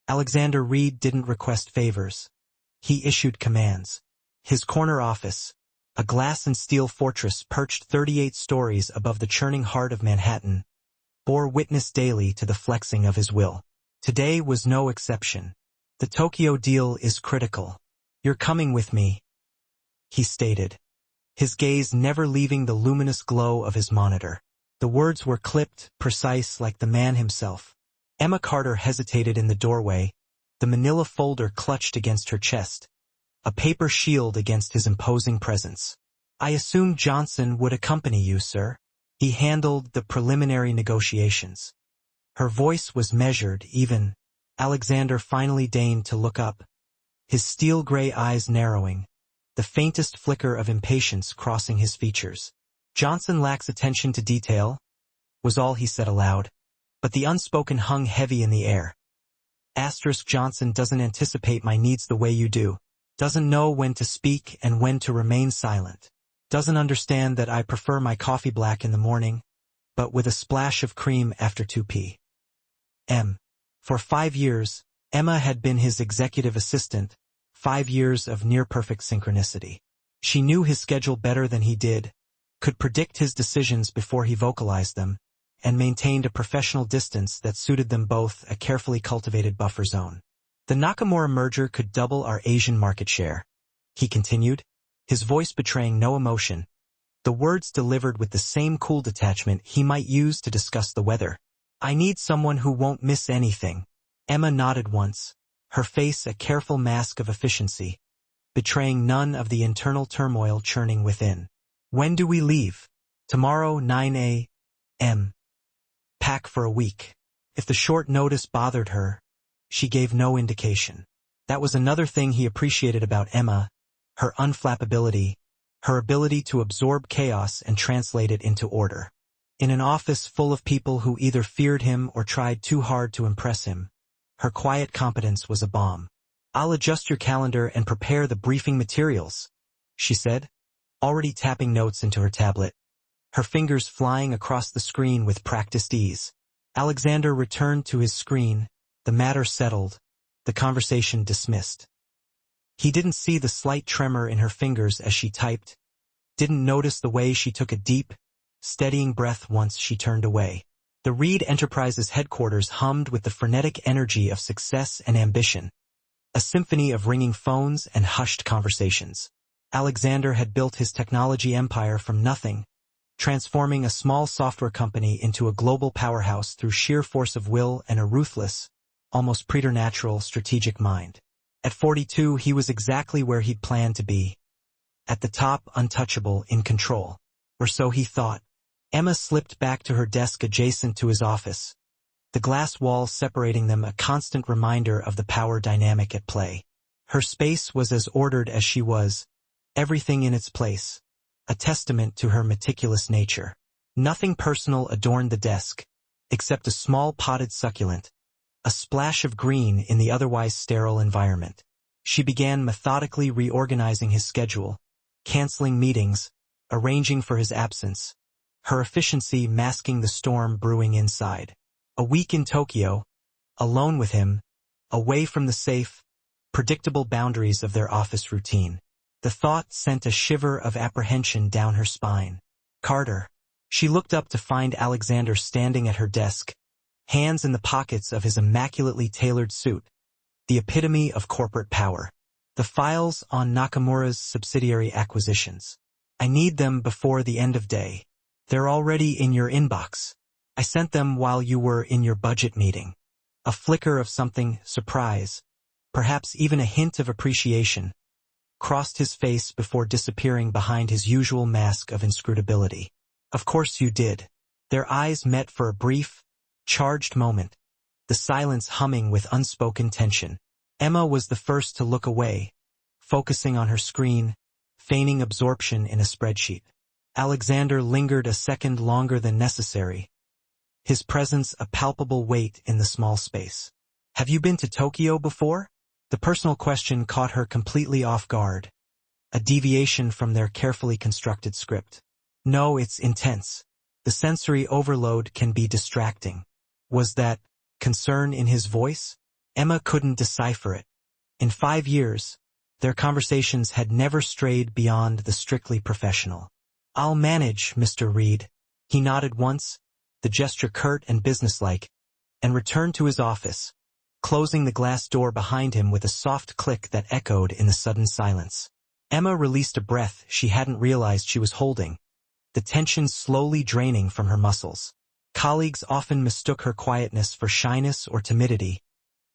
Alexander Reed didn't request favors. He issued commands. His corner office, a glass and steel fortress perched 38 stories above the churning heart of Manhattan, bore witness daily to the flexing of his will. Today was no exception. The Tokyo deal is critical. You're coming with me, he stated, his gaze never leaving the luminous glow of his monitor. The words were clipped, precise like the man himself. Emma Carter hesitated in the doorway, the manila folder clutched against her chest, a paper shield against his imposing presence. I assumed Johnson would accompany you, sir. He handled the preliminary negotiations. Her voice was measured, even. Alexander finally deigned to look up, his steel-gray eyes narrowing, the faintest flicker of impatience crossing his features. Johnson lacks attention to detail, was all he said aloud, but the unspoken hung heavy in the air. Johnson doesn't anticipate my needs the way you do, doesn't know when to speak and when to remain silent, doesn't understand that I prefer my coffee black in the morning, but with a splash of cream after 2 p.m. For 5 years, Emma had been his executive assistant, 5 years of near-perfect synchronicity. She knew his schedule better than he did, could predict his decisions before he vocalized them, and maintained a professional distance that suited them both, a carefully cultivated buffer zone. The Nakamura merger could double our Asian market share, he continued, his voice betraying no emotion, the words delivered with the same cool detachment he might use to discuss the weather. I need someone who won't miss anything. Emma nodded once, her face a careful mask of efficiency, betraying none of the internal turmoil churning within. When do we leave? Tomorrow, 9 a.m. Pack for a week. If the short notice bothered her, she gave no indication. That was another thing he appreciated about Emma, her unflappability, her ability to absorb chaos and translate it into order. In an office full of people who either feared him or tried too hard to impress him, her quiet competence was a balm. I'll adjust your calendar and prepare the briefing materials, she said, already tapping notes into her tablet, her fingers flying across the screen with practiced ease. Alexander returned to his screen, the matter settled, the conversation dismissed. He didn't see the slight tremor in her fingers as she typed, didn't notice the way she took a deep, steadying breath once she turned away. The Reed Enterprises headquarters hummed with the frenetic energy of success and ambition, a symphony of ringing phones and hushed conversations. Alexander had built his technology empire from nothing, transforming a small software company into a global powerhouse through sheer force of will and a ruthless, almost preternatural strategic mind. At 42, he was exactly where he'd planned to be. At the top, untouchable, in control. Or so he thought. Emma slipped back to her desk adjacent to his office, the glass walls separating them a constant reminder of the power dynamic at play. Her space was as ordered as she was, everything in its place, a testament to her meticulous nature. Nothing personal adorned the desk, except a small potted succulent, a splash of green in the otherwise sterile environment. She began methodically reorganizing his schedule, canceling meetings, arranging for his absence, her efficiency masking the storm brewing inside. A week in Tokyo, alone with him, away from the safe, predictable boundaries of their office routine. The thought sent a shiver of apprehension down her spine. Carter. She looked up to find Alexander standing at her desk, hands in the pockets of his immaculately tailored suit, the epitome of corporate power. The files on Nakamura's subsidiary acquisitions. I need them before the end of day. They're already in your inbox. I sent them while you were in your budget meeting. A flicker of something, surprise, perhaps even a hint of appreciation, crossed his face before disappearing behind his usual mask of inscrutability. Of course you did. Their eyes met for a brief, charged moment, the silence humming with unspoken tension. Emma was the first to look away, focusing on her screen, feigning absorption in a spreadsheet. Alexander lingered a second longer than necessary, his presence a palpable weight in the small space. Have you been to Tokyo before? The personal question caught her completely off guard, a deviation from their carefully constructed script. No, it's intense. The sensory overload can be distracting. Was that concern in his voice? Emma couldn't decipher it. In 5 years, their conversations had never strayed beyond the strictly professional. "I'll manage, Mr. Reed." He nodded once, the gesture curt and businesslike, and returned to his office, closing the glass door behind him with a soft click that echoed in the sudden silence. Emma released a breath she hadn't realized she was holding, the tension slowly draining from her muscles. Colleagues often mistook her quietness for shyness or timidity,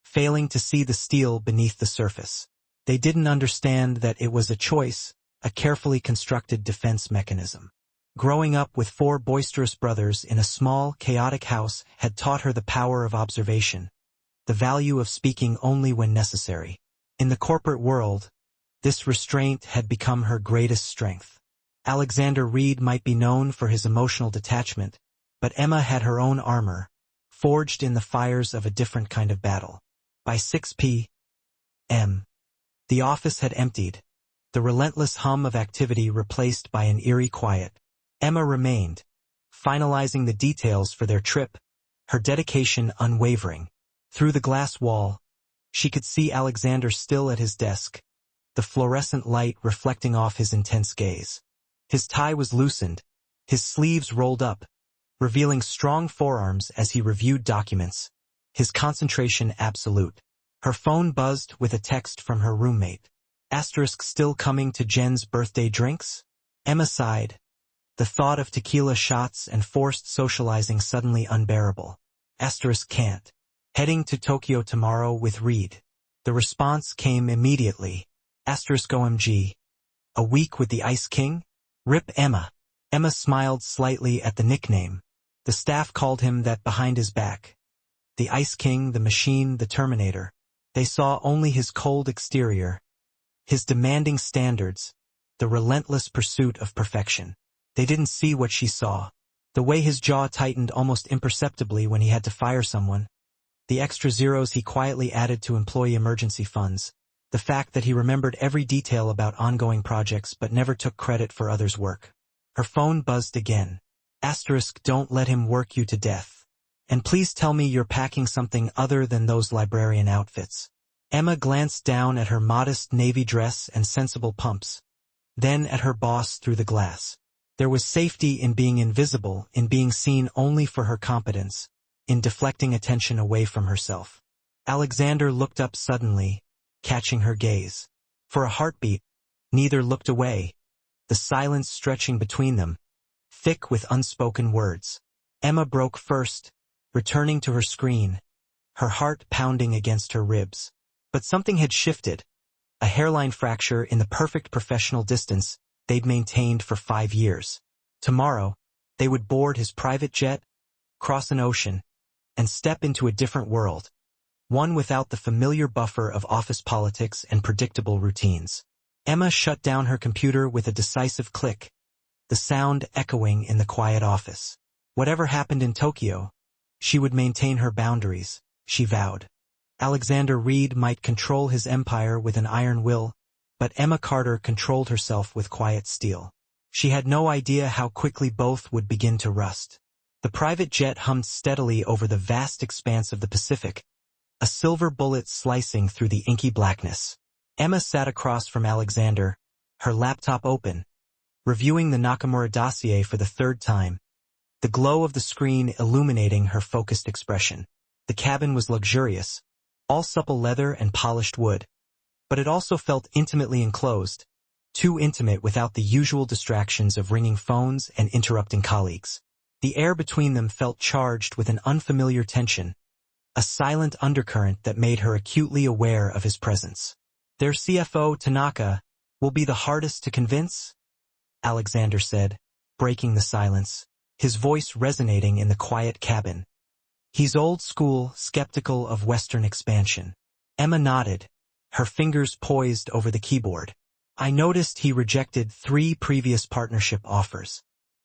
failing to see the steel beneath the surface. They didn't understand that it was a choice, a carefully constructed defense mechanism. Growing up with 4 boisterous brothers in a small, chaotic house had taught her the power of observation, the value of speaking only when necessary. In the corporate world, this restraint had become her greatest strength. Alexander Reed might be known for his emotional detachment, but Emma had her own armor, forged in the fires of a different kind of battle. By 6 p.m., the office had emptied, the relentless hum of activity replaced by an eerie quiet. Emma remained, finalizing the details for their trip, her dedication unwavering. Through the glass wall, she could see Alexander still at his desk, the fluorescent light reflecting off his intense gaze. His tie was loosened, his sleeves rolled up, revealing strong forearms as he reviewed documents, his concentration absolute. Her phone buzzed with a text from her roommate. Asterisk still coming to Jen's birthday drinks? Emma sighed, the thought of tequila shots and forced socializing suddenly unbearable. Asterisk can't. Heading to Tokyo tomorrow with Reed. The response came immediately. Asterisk OMG. A week with the Ice King? Rip Emma. Emma smiled slightly at the nickname. The staff called him that behind his back. The Ice King, the Machine, the Terminator. They saw only his cold exterior, his demanding standards, the relentless pursuit of perfection. They didn't see what she saw. The way his jaw tightened almost imperceptibly when he had to fire someone, the extra zeros he quietly added to employee emergency funds, the fact that he remembered every detail about ongoing projects but never took credit for others' work. Her phone buzzed again. Asterisk don't let him work you to death. And please tell me you're packing something other than those librarian outfits. Emma glanced down at her modest navy dress and sensible pumps, then at her boss through the glass. There was safety in being invisible, in being seen only for her competence, in deflecting attention away from herself. Alexander looked up suddenly, catching her gaze. For a heartbeat, neither looked away, the silence stretching between them, thick with unspoken words. Emma broke first, returning to her screen, her heart pounding against her ribs. But something had shifted, a hairline fracture in the perfect professional distance they'd maintained for 5 years. Tomorrow, they would board his private jet, cross an ocean, and step into a different world, one without the familiar buffer of office politics and predictable routines. Emma shut down her computer with a decisive click, the sound echoing in the quiet office. Whatever happened in Tokyo, she would maintain her boundaries, she vowed. Alexander Reed might control his empire with an iron will, but Emma Carter controlled herself with quiet steel. She had no idea how quickly both would begin to rust. The private jet hummed steadily over the vast expanse of the Pacific, a silver bullet slicing through the inky blackness. Emma sat across from Alexander, her laptop open, reviewing the Nakamura dossier for the 3rd time, the glow of the screen illuminating her focused expression. The cabin was luxurious, all supple leather and polished wood, but it also felt intimately enclosed, too intimate without the usual distractions of ringing phones and interrupting colleagues. The air between them felt charged with an unfamiliar tension, a silent undercurrent that made her acutely aware of his presence. Their CFO, Tanaka, will be the hardest to convince? Alexander said, breaking the silence, his voice resonating in the quiet cabin. He's old school, skeptical of Western expansion. Emma nodded, her fingers poised over the keyboard. I noticed he rejected 3 previous partnership offers.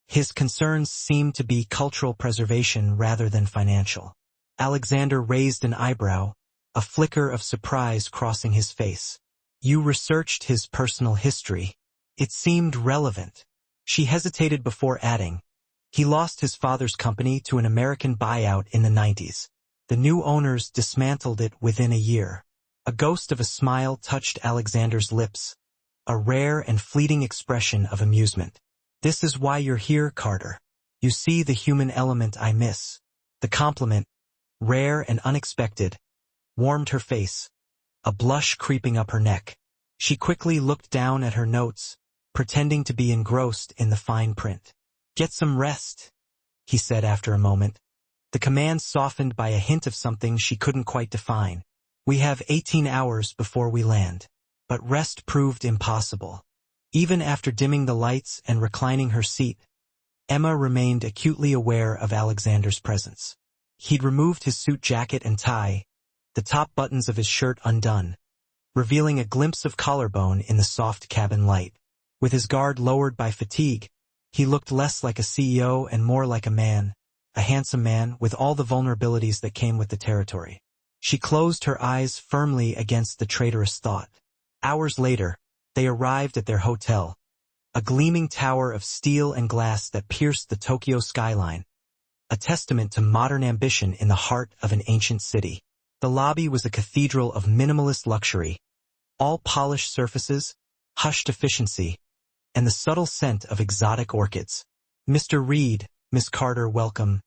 His concerns seemed to be cultural preservation rather than financial. Alexander raised an eyebrow, a flicker of surprise crossing his face. You researched his personal history. It seemed relevant. She hesitated before adding, he lost his father's company to an American buyout in the 90s. The new owners dismantled it within a year. A ghost of a smile touched Alexander's lips, a rare and fleeting expression of amusement. "This is why you're here, Carter. You see the human element I miss." The compliment, rare and unexpected, warmed her face, a blush creeping up her neck. She quickly looked down at her notes, pretending to be engrossed in the fine print. "Get some rest," he said after a moment. The command softened by a hint of something she couldn't quite define. "We have 18 hours before we land." But rest proved impossible. Even after dimming the lights and reclining her seat, Emma remained acutely aware of Alexander's presence. He'd removed his suit jacket and tie, the top buttons of his shirt undone, revealing a glimpse of collarbone in the soft cabin light. With his guard lowered by fatigue, he looked less like a CEO and more like a handsome man with all the vulnerabilities that came with the territory. She closed her eyes firmly against the traitorous thought. Hours later, they arrived at their hotel, a gleaming tower of steel and glass that pierced the Tokyo skyline, a testament to modern ambition in the heart of an ancient city. The lobby was a cathedral of minimalist luxury, all polished surfaces, hushed efficiency, and the subtle scent of exotic orchids. "Mr. Reed, Miss Carter, welcome."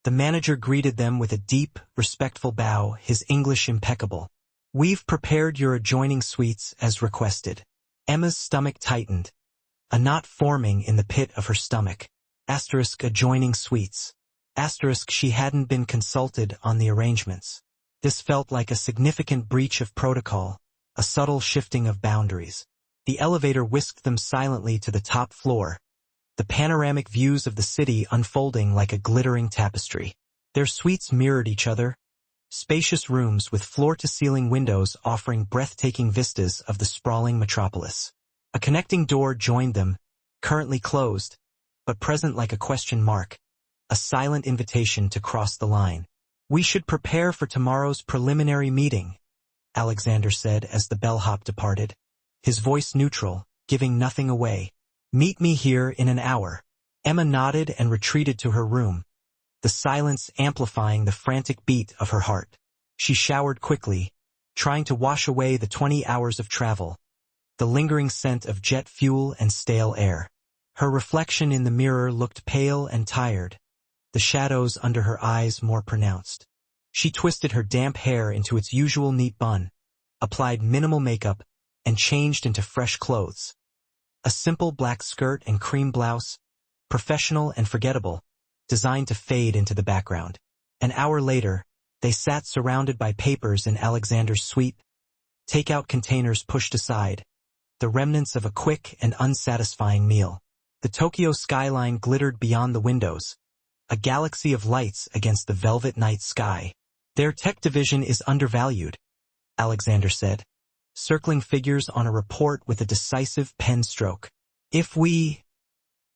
The manager greeted them with a deep, respectful bow, his English impeccable. "We've prepared your adjoining suites as requested." Emma's stomach tightened, a knot forming in the pit of her stomach. Adjoining suites. She hadn't been consulted on the arrangements. This felt like a significant breach of protocol, a subtle shifting of boundaries. The elevator whisked them silently to the top floor, the panoramic views of the city unfolding like a glittering tapestry. Their suites mirrored each other, spacious rooms with floor-to-ceiling windows offering breathtaking vistas of the sprawling metropolis. A connecting door joined them, currently closed, but present like a question mark, a silent invitation to cross the line. "We should prepare for tomorrow's preliminary meeting," Alexander said as the bellhop departed, his voice neutral, giving nothing away. "Meet me here in an hour." Emma nodded and retreated to her room, the silence amplifying the frantic beat of her heart. She showered quickly, trying to wash away the 20 hours of travel, the lingering scent of jet fuel and stale air. Her reflection in the mirror looked pale and tired, the shadows under her eyes more pronounced. She twisted her damp hair into its usual neat bun, applied minimal makeup, and changed into fresh clothes. A simple black skirt and cream blouse, professional and forgettable, designed to fade into the background. An hour later, they sat surrounded by papers in Alexander's suite, takeout containers pushed aside, the remnants of a quick and unsatisfying meal. The Tokyo skyline glittered beyond the windows, a galaxy of lights against the velvet night sky. "Their tech division is undervalued," Alexander said, circling figures on a report with a decisive pen stroke. "If we—"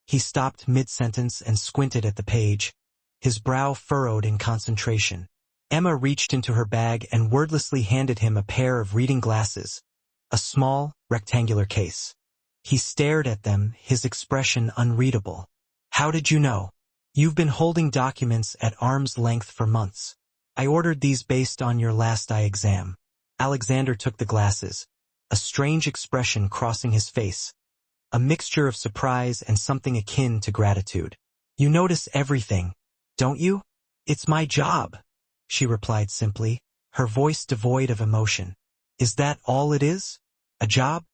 He stopped mid-sentence and squinted at the page, his brow furrowed in concentration. Emma reached into her bag and wordlessly handed him a pair of reading glasses, a small, rectangular case. He stared at them, his expression unreadable. "How did you know?" "You've been holding documents at arm's length for months. I ordered these based on your last eye exam." Alexander took the glasses, a strange expression crossing his face, a mixture of surprise and something akin to gratitude. "You notice everything, don't you?" "It's my job," she replied simply, her voice devoid of emotion. "Is that all it is? A job?"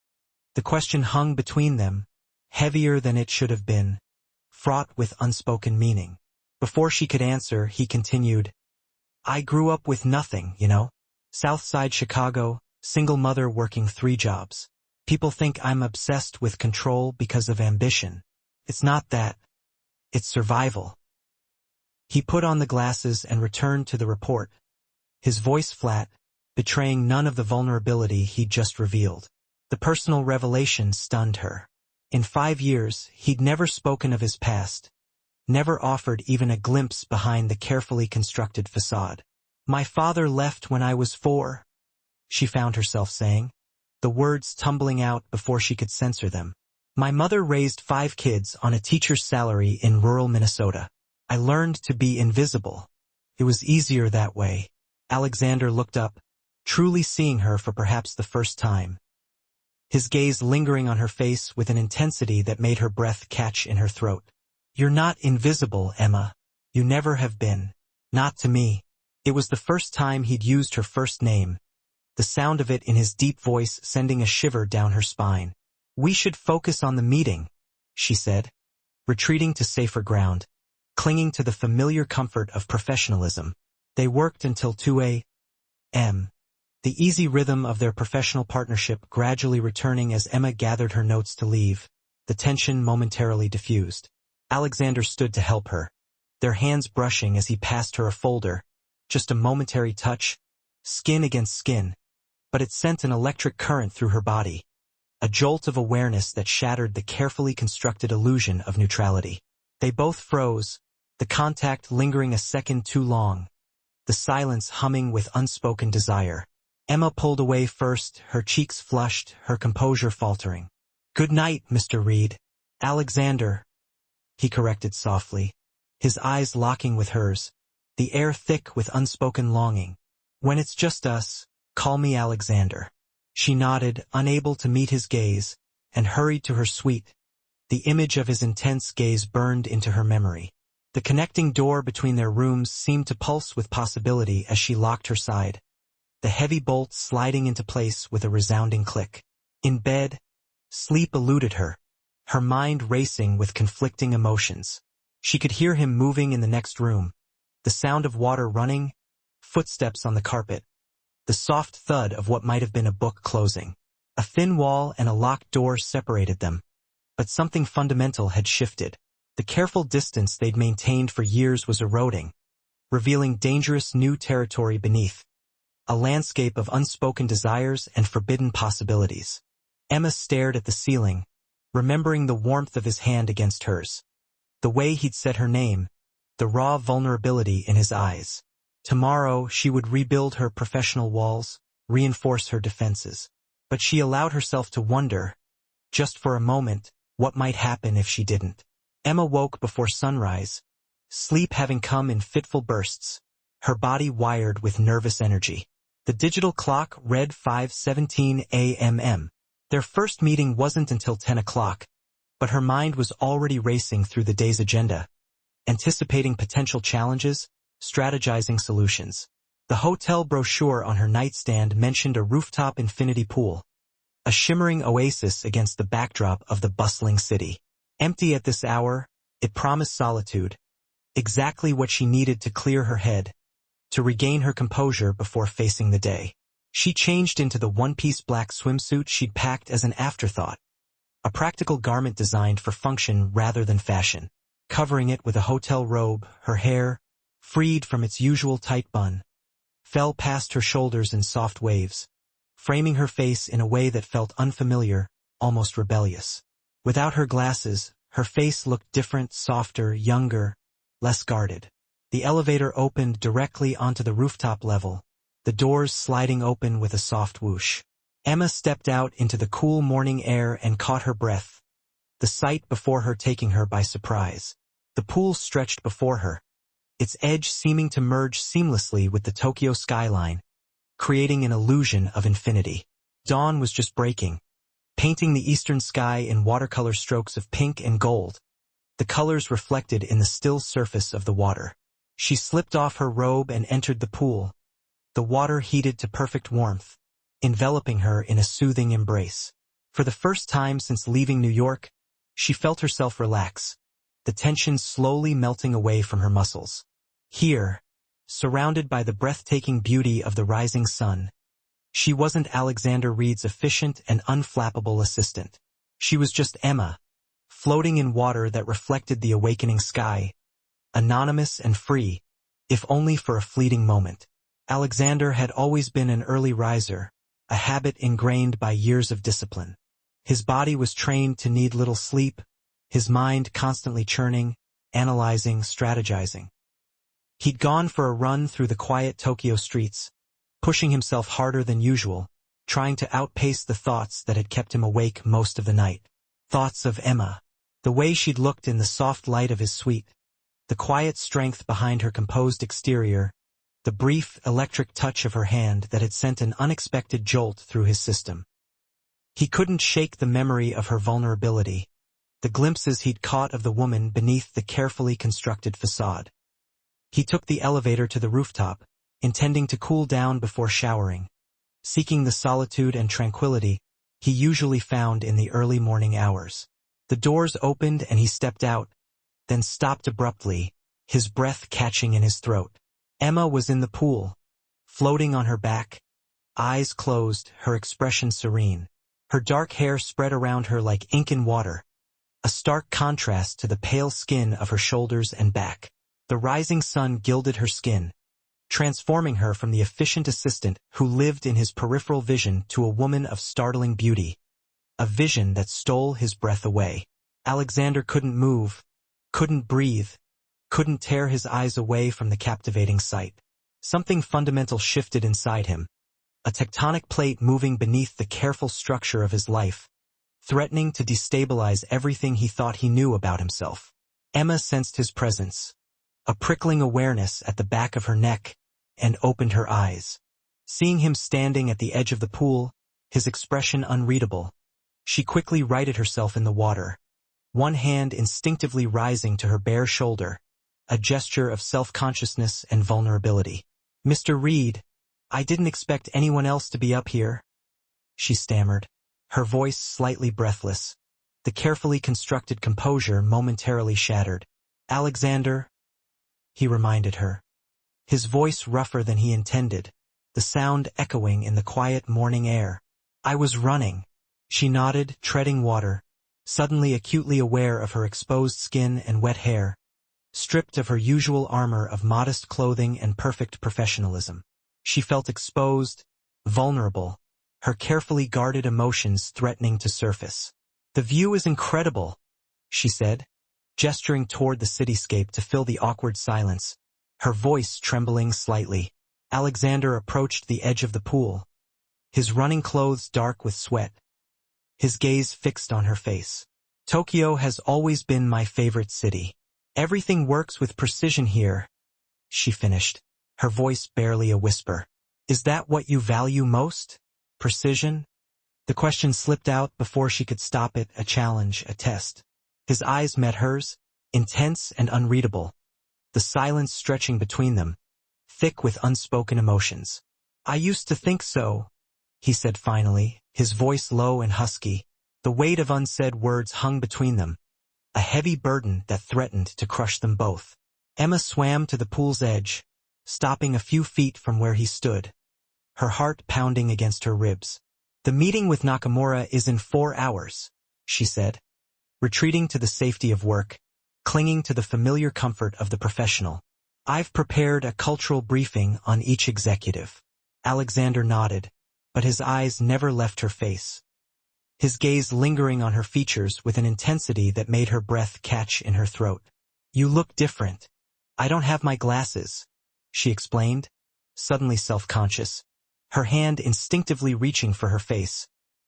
The question hung between them, heavier than it should have been, fraught with unspoken meaning. Before she could answer, he continued, "I grew up with nothing, you know. South Side Chicago, single mother working 3 jobs. People think I'm obsessed with control because of ambition. It's not that. It's survival." He put on the glasses and returned to the report, his voice flat, betraying none of the vulnerability he'd just revealed. The personal revelation stunned her. In 5 years, he'd never spoken of his past, never offered even a glimpse behind the carefully constructed facade. "My father left when I was 4, she found herself saying, the words tumbling out before she could censor them. "My mother raised 5 kids on a teacher's salary in rural Minnesota. I learned to be invisible." It was easier that way. Alexander looked up, truly seeing her for perhaps the first time. His gaze lingering on her face with an intensity that made her breath catch in her throat. "You're not invisible, Emma. You never have been. Not to me." It was the first time he'd used her first name, the sound of it in his deep voice sending a shiver down her spine. "We should focus on the meeting," she said, retreating to safer ground, clinging to the familiar comfort of professionalism. They worked until 2 a.m., the easy rhythm of their professional partnership gradually returning as Emma gathered her notes to leave, the tension momentarily diffused. Alexander stood to help her, their hands brushing as he passed her a folder, just a momentary touch, skin against skin, but it sent an electric current through her body, a jolt of awareness that shattered the carefully constructed illusion of neutrality. They both froze, the contact lingering a second too long, the silence humming with unspoken desire. Emma pulled away first, her cheeks flushed, her composure faltering. "Good night, Mr. Reed." "Alexander," he corrected softly, his eyes locking with hers, the air thick with unspoken longing. "When it's just us, call me Alexander." She nodded, unable to meet his gaze, and hurried to her suite. The image of his intense gaze burned into her memory. The connecting door between their rooms seemed to pulse with possibility as she locked her side, the heavy bolt sliding into place with a resounding click. In bed, sleep eluded her, her mind racing with conflicting emotions. She could hear him moving in the next room, the sound of water running, footsteps on the carpet, the soft thud of what might have been a book closing. A thin wall and a locked door separated them, but something fundamental had shifted. The careful distance they'd maintained for years was eroding, revealing dangerous new territory beneath, a landscape of unspoken desires and forbidden possibilities. Emma stared at the ceiling, remembering the warmth of his hand against hers, the way he'd said her name, the raw vulnerability in his eyes. Tomorrow she would rebuild her professional walls, reinforce her defenses. But she allowed herself to wonder, just for a moment, what might happen if she didn't. Emma woke before sunrise, sleep having come in fitful bursts, her body wired with nervous energy. The digital clock read 5:17 a.m. Their first meeting wasn't until 10 o'clock, but her mind was already racing through the day's agenda, anticipating potential challenges, strategizing solutions. The hotel brochure on her nightstand mentioned a rooftop infinity pool, a shimmering oasis against the backdrop of the bustling city. Empty at this hour, it promised solitude, exactly what she needed to clear her head, to regain her composure before facing the day. She changed into the one-piece black swimsuit she'd packed as an afterthought, a practical garment designed for function rather than fashion. Covering it with a hotel robe, her hair, freed from its usual tight bun, fell past her shoulders in soft waves, framing her face in a way that felt unfamiliar, almost rebellious. Without her glasses, her face looked different, softer, younger, less guarded. The elevator opened directly onto the rooftop level, the doors sliding open with a soft whoosh. Emma stepped out into the cool morning air and caught her breath, the sight before her taking her by surprise. The pool stretched before her, its edge seeming to merge seamlessly with the Tokyo skyline, creating an illusion of infinity. Dawn was just breaking, painting the eastern sky in watercolor strokes of pink and gold, the colors reflected in the still surface of the water. She slipped off her robe and entered the pool, the water heated to perfect warmth, enveloping her in a soothing embrace. For the first time since leaving New York, she felt herself relax, the tension slowly melting away from her muscles. Here, surrounded by the breathtaking beauty of the rising sun, she wasn't Alexander Reed's efficient and unflappable assistant. She was just Emma, floating in water that reflected the awakening sky, anonymous and free, if only for a fleeting moment. Alexander had always been an early riser, a habit ingrained by years of discipline. His body was trained to need little sleep, his mind constantly churning, analyzing, strategizing. He'd gone for a run through the quiet Tokyo streets, pushing himself harder than usual, trying to outpace the thoughts that had kept him awake most of the night. Thoughts of Emma, the way she'd looked in the soft light of his suite, The quiet strength behind her composed exterior, the brief, electric touch of her hand that had sent an unexpected jolt through his system. He couldn't shake the memory of her vulnerability, the glimpses he'd caught of the woman beneath the carefully constructed facade. He took the elevator to the rooftop, intending to cool down before showering, seeking the solitude and tranquility he usually found in the early morning hours. The doors opened and he stepped out, then stopped abruptly, his breath catching in his throat. Emma was in the pool, floating on her back, eyes closed, her expression serene. Her dark hair spread around her like ink in water, a stark contrast to the pale skin of her shoulders and back. The rising sun gilded her skin, transforming her from the efficient assistant who lived in his peripheral vision to a woman of startling beauty, a vision that stole his breath away. Alexander couldn't move, couldn't breathe, couldn't tear his eyes away from the captivating sight. Something fundamental shifted inside him, a tectonic plate moving beneath the careful structure of his life, threatening to destabilize everything he thought he knew about himself. Emma sensed his presence, a prickling awareness at the back of her neck, and opened her eyes. Seeing him standing at the edge of the pool, his expression unreadable, she quickly righted herself in the water, one hand instinctively rising to her bare shoulder, a gesture of self-consciousness and vulnerability. "Mr. Reed, I didn't expect anyone else to be up here," she stammered, her voice slightly breathless, the carefully constructed composure momentarily shattered. "Alexander," he reminded her, his voice rougher than he intended, the sound echoing in the quiet morning air. "I was running." She nodded, treading water, suddenly acutely aware of her exposed skin and wet hair, stripped of her usual armor of modest clothing and perfect professionalism. She felt exposed, vulnerable, her carefully guarded emotions threatening to surface. "The view is incredible," she said, gesturing toward the cityscape to fill the awkward silence, her voice trembling slightly. Alexander approached the edge of the pool, his running clothes dark with sweat, his gaze fixed on her face. "Tokyo has always been my favorite city. Everything works with precision here," she finished, her voice barely a whisper. "Is that what you value most? Precision?" The question slipped out before she could stop it, a challenge, a test. His eyes met hers, intense and unreadable, the silence stretching between them, thick with unspoken emotions. "I used to think so," he said finally, his voice low and husky. The weight of unsaid words hung between them, a heavy burden that threatened to crush them both. Emma swam to the pool's edge, stopping a few feet from where he stood, her heart pounding against her ribs. "The meeting with Nakamura is in 4 hours, she said, retreating to the safety of work, clinging to the familiar comfort of the professional. "I've prepared a cultural briefing on each executive." Alexander nodded, but his eyes never left her face, his gaze lingering on her features with an intensity that made her breath catch in her throat. "You look different. I don't have my glasses," she explained, suddenly self-conscious, her hand instinctively reaching for her face,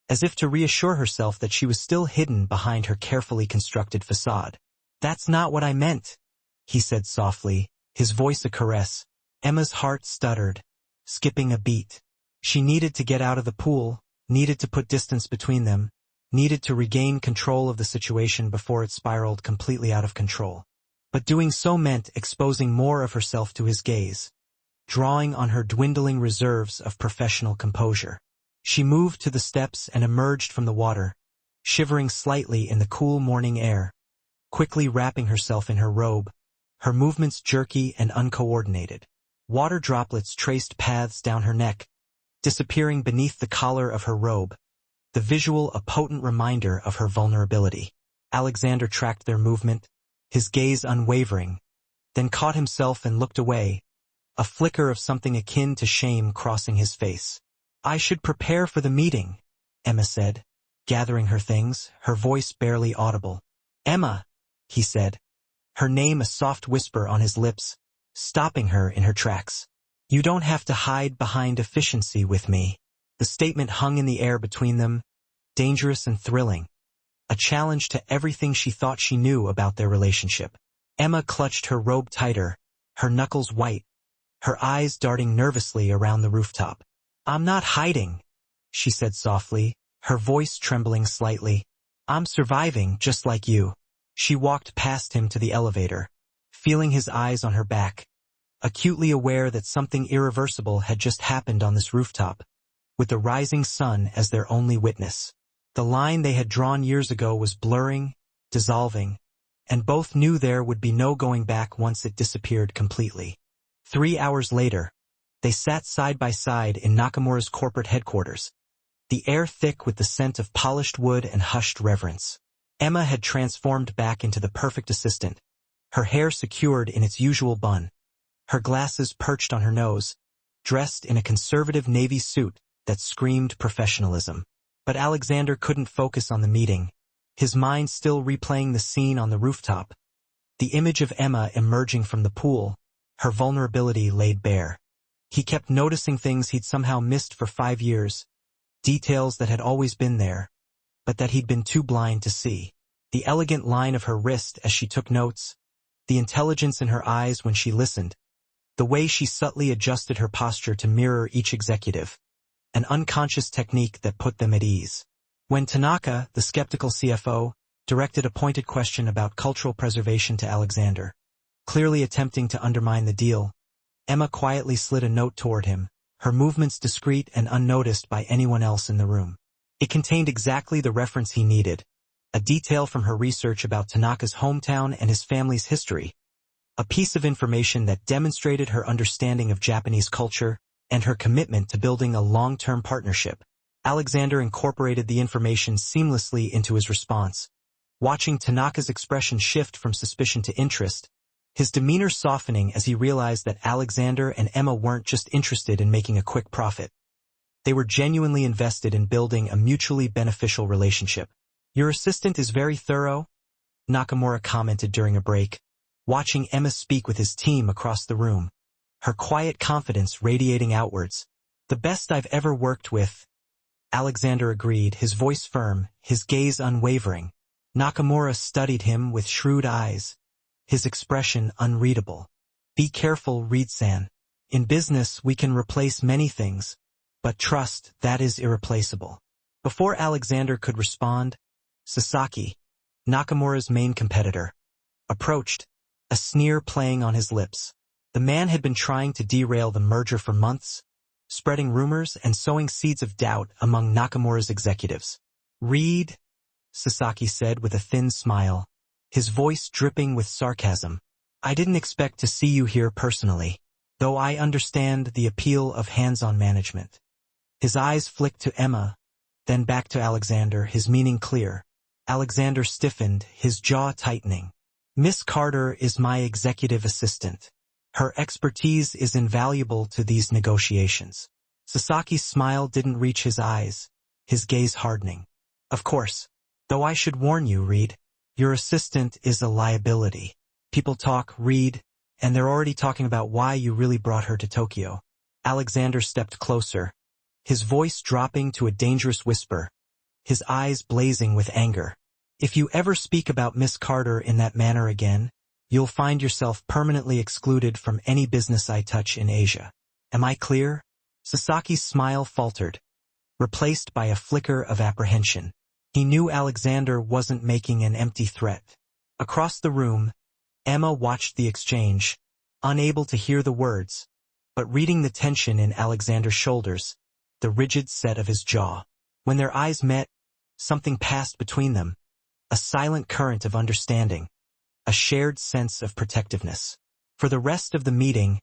as if to reassure herself that she was still hidden behind her carefully constructed facade. "That's not what I meant," he said softly, his voice a caress. Emma's heart stuttered, skipping a beat. She needed to get out of the pool, needed to put distance between them, needed to regain control of the situation before it spiraled completely out of control. But doing so meant exposing more of herself to his gaze, drawing on her dwindling reserves of professional composure. She moved to the steps and emerged from the water, shivering slightly in the cool morning air, quickly wrapping herself in her robe, her movements jerky and uncoordinated. Water droplets traced paths down her neck, disappearing beneath the collar of her robe, the visual a potent reminder of her vulnerability. Alexander tracked their movement, his gaze unwavering, then caught himself and looked away, a flicker of something akin to shame crossing his face. "I should prepare for the meeting," Emma said, gathering her things, her voice barely audible. "Emma," he said, her name a soft whisper on his lips, stopping her in her tracks. "You don't have to hide behind efficiency with me." The statement hung in the air between them, dangerous and thrilling, a challenge to everything she thought she knew about their relationship. Emma clutched her robe tighter, her knuckles white, her eyes darting nervously around the rooftop. "I'm not hiding," she said softly, her voice trembling slightly. "I'm surviving just like you." She walked past him to the elevator, feeling his eyes on her back, acutely aware that something irreversible had just happened on this rooftop, with the rising sun as their only witness. The line they had drawn years ago was blurring, dissolving, and both knew there would be no going back once it disappeared completely. 3 hours later, they sat side by side in Nakamura's corporate headquarters, the air thick with the scent of polished wood and hushed reverence. Emma had transformed back into the perfect assistant, her hair secured in its usual bun, her glasses perched on her nose, dressed in a conservative navy suit that screamed professionalism. But Alexander couldn't focus on the meeting, his mind still replaying the scene on the rooftop. The image of Emma emerging from the pool, her vulnerability laid bare. He kept noticing things he'd somehow missed for 5 years, details that had always been there, but that he'd been too blind to see. The elegant line of her wrist as she took notes, the intelligence in her eyes when she listened, the way she subtly adjusted her posture to mirror each executive, an unconscious technique that put them at ease. When Tanaka, the skeptical CFO, directed a pointed question about cultural preservation to Alexander, clearly attempting to undermine the deal, Emma quietly slid a note toward him, her movements discreet and unnoticed by anyone else in the room. It contained exactly the reference he needed, a detail from her research about Tanaka's hometown and his family's history, a piece of information that demonstrated her understanding of Japanese culture and her commitment to building a long-term partnership. Alexander incorporated the information seamlessly into his response, watching Tanaka's expression shift from suspicion to interest, his demeanor softening as he realized that Alexander and Emma weren't just interested in making a quick profit. They were genuinely invested in building a mutually beneficial relationship. "Your assistant is very thorough," Nakamura commented during a break, watching Emma speak with his team across the room, her quiet confidence radiating outwards. "The best I've ever worked with," Alexander agreed, his voice firm, his gaze unwavering. Nakamura studied him with shrewd eyes, his expression unreadable. "Be careful, Reed-san. In business, we can replace many things, but trust, that is irreplaceable." Before Alexander could respond, Sasaki, Nakamura's main competitor, approached, a sneer playing on his lips. The man had been trying to derail the merger for months, spreading rumors and sowing seeds of doubt among Nakamura's executives. "Reed," Sasaki said with a thin smile, his voice dripping with sarcasm, "I didn't expect to see you here personally, though I understand the appeal of hands-on management." His eyes flicked to Emma, then back to Alexander, his meaning clear. Alexander stiffened, his jaw tightening. "Miss Carter is my executive assistant. Her expertise is invaluable to these negotiations." Sasaki's smile didn't reach his eyes, his gaze hardening. "Of course. Though I should warn you, Reed, your assistant is a liability. People talk, Reed, and they're already talking about why you really brought her to Tokyo." Alexander stepped closer, his voice dropping to a dangerous whisper, his eyes blazing with anger. "If you ever speak about Miss Carter in that manner again, you'll find yourself permanently excluded from any business I touch in Asia. Am I clear?" Sasaki's smile faltered, replaced by a flicker of apprehension. He knew Alexander wasn't making an empty threat. Across the room, Emma watched the exchange, unable to hear the words, but reading the tension in Alexander's shoulders, the rigid set of his jaw. When their eyes met, something passed between them, a silent current of understanding, a shared sense of protectiveness. For the rest of the meeting,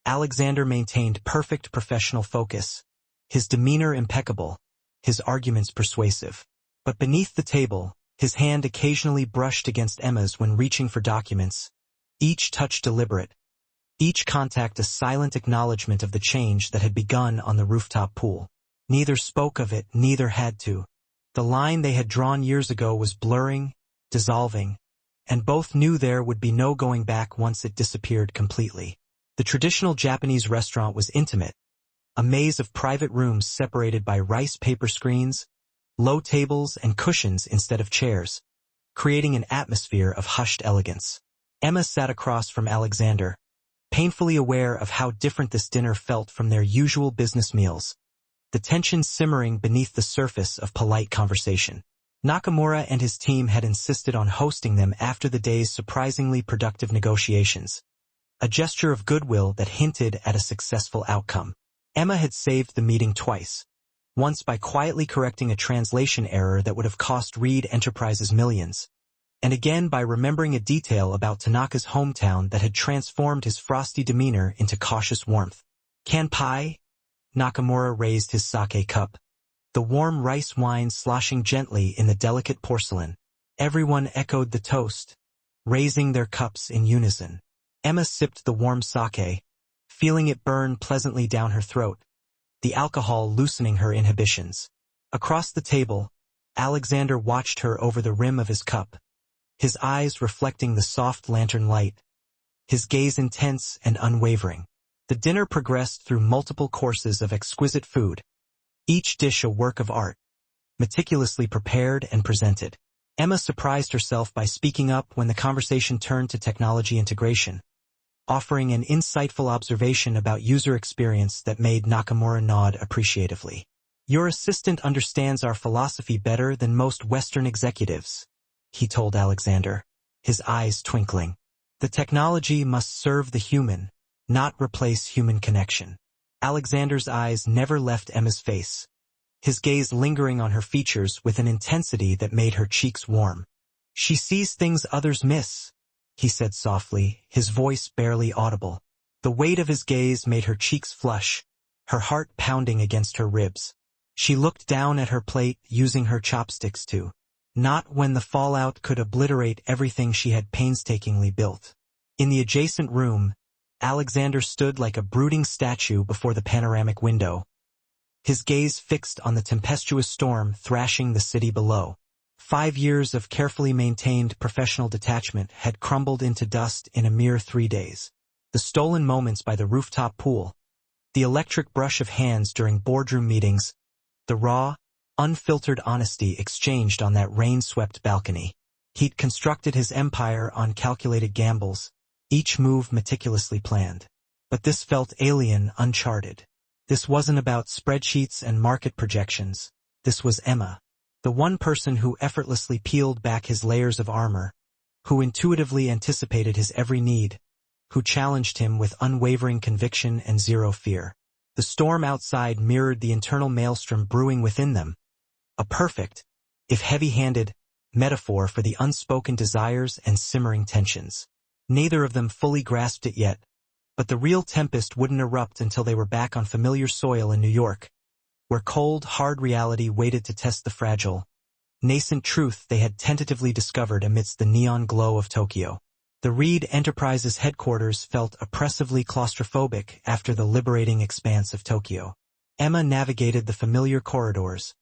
Alexander maintained perfect professional focus, his demeanor impeccable, his arguments persuasive. But beneath the table, his hand occasionally brushed against Emma's when reaching for documents, each touch deliberate, each contact a silent acknowledgement of the change that had begun on the rooftop pool. Neither spoke of it, neither had to. The line they had drawn years ago was blurring, dissolving, and both knew there would be no going back once it disappeared completely. The traditional Japanese restaurant was intimate, a maze of private rooms separated by rice paper screens, low tables and cushions instead of chairs, creating an atmosphere of hushed elegance. Emma sat across from Alexander, painfully aware of how different this dinner felt from their usual business meals, the tension simmering beneath the surface of polite conversation. Nakamura and his team had insisted on hosting them after the day's surprisingly productive negotiations, a gesture of goodwill that hinted at a successful outcome. Emma had saved the meeting twice, once by quietly correcting a translation error that would have cost Reed Enterprises millions, and again by remembering a detail about Tanaka's hometown that had transformed his frosty demeanor into cautious warmth. "Kanpai?" Nakamura raised his sake cup, the warm rice wine sloshing gently in the delicate porcelain. Everyone echoed the toast, raising their cups in unison. Emma sipped the warm sake, feeling it burn pleasantly down her throat, the alcohol loosening her inhibitions. Across the table, Alexander watched her over the rim of his cup, his eyes reflecting the soft lantern light, his gaze intense and unwavering. The dinner progressed through multiple courses of exquisite food, each dish a work of art, meticulously prepared and presented. Emma surprised herself by speaking up when the conversation turned to technology integration, offering an insightful observation about user experience that made Nakamura nod appreciatively. "Your assistant understands our philosophy better than most Western executives," he told Alexander, his eyes twinkling. "The technology must serve the human, not replace human connection." Alexander's eyes never left Emma's face, his gaze lingering on her features with an intensity that made her cheeks warm. "She sees things others miss," he said softly, his voice barely audible. The weight of his gaze made her cheeks flush, her heart pounding against her ribs. She looked down at her plate, using her chopsticks to not when the fallout could obliterate everything she had painstakingly built. In the adjacent room, Alexander stood like a brooding statue before the panoramic window, his gaze fixed on the tempestuous storm thrashing the city below. 5 years of carefully maintained professional detachment had crumbled into dust in a mere 3 days. The stolen moments by the rooftop pool, the electric brush of hands during boardroom meetings, the raw, unfiltered honesty exchanged on that rain-swept balcony. He'd constructed his empire on calculated gambles, each move meticulously planned. But this felt alien, uncharted. This wasn't about spreadsheets and market projections. This was Emma, the one person who effortlessly peeled back his layers of armor, who intuitively anticipated his every need, who challenged him with unwavering conviction and zero fear. The storm outside mirrored the internal maelstrom brewing within them, a perfect, if heavy-handed, metaphor for the unspoken desires and simmering tensions. Neither of them fully grasped it yet, but the real tempest wouldn't erupt until they were back on familiar soil in New York, where cold, hard reality waited to test the fragile, nascent truth they had tentatively discovered amidst the neon glow of Tokyo. The Reed Enterprises headquarters felt oppressively claustrophobic after the liberating expanse of Tokyo. Emma navigated the familiar corridors,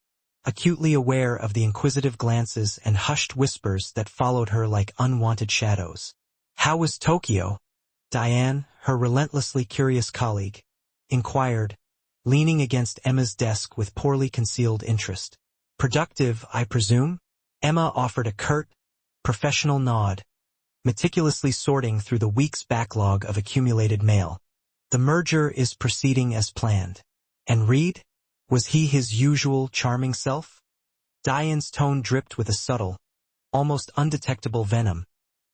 acutely aware of the inquisitive glances and hushed whispers that followed her like unwanted shadows. "How was Tokyo?" Diane, her relentlessly curious colleague, inquired, leaning against Emma's desk with poorly concealed interest. "Productive, I presume?" Emma offered a curt, professional nod, meticulously sorting through the week's backlog of accumulated mail. "The merger is proceeding as planned." "And Reed? Was he his usual charming self?" Diane's tone dripped with a subtle, almost undetectable venom,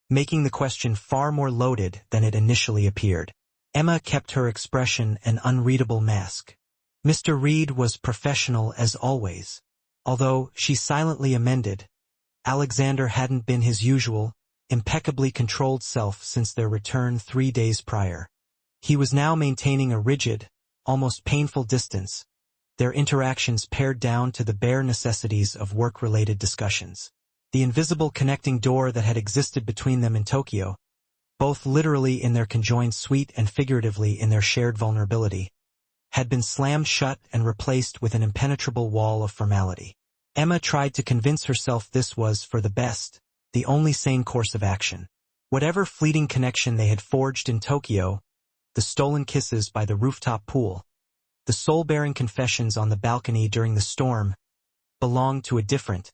making the question far more loaded than it initially appeared. Emma kept her expression an unreadable mask. Mr. Reed was professional as always. Although, she silently amended, Alexander hadn't been his usual, impeccably controlled self since their return 3 days prior. He was now maintaining a rigid, almost painful distance, their interactions pared down to the bare necessities of work-related discussions. The invisible connecting door that had existed between them in Tokyo, both literally in their conjoined suite and figuratively in their shared vulnerability, had been slammed shut and replaced with an impenetrable wall of formality. Emma tried to convince herself this was, for the best, the only sane course of action. Whatever fleeting connection they had forged in Tokyo, the stolen kisses by the rooftop pool, the soul-bearing confessions on the balcony during the storm, belonged to a different,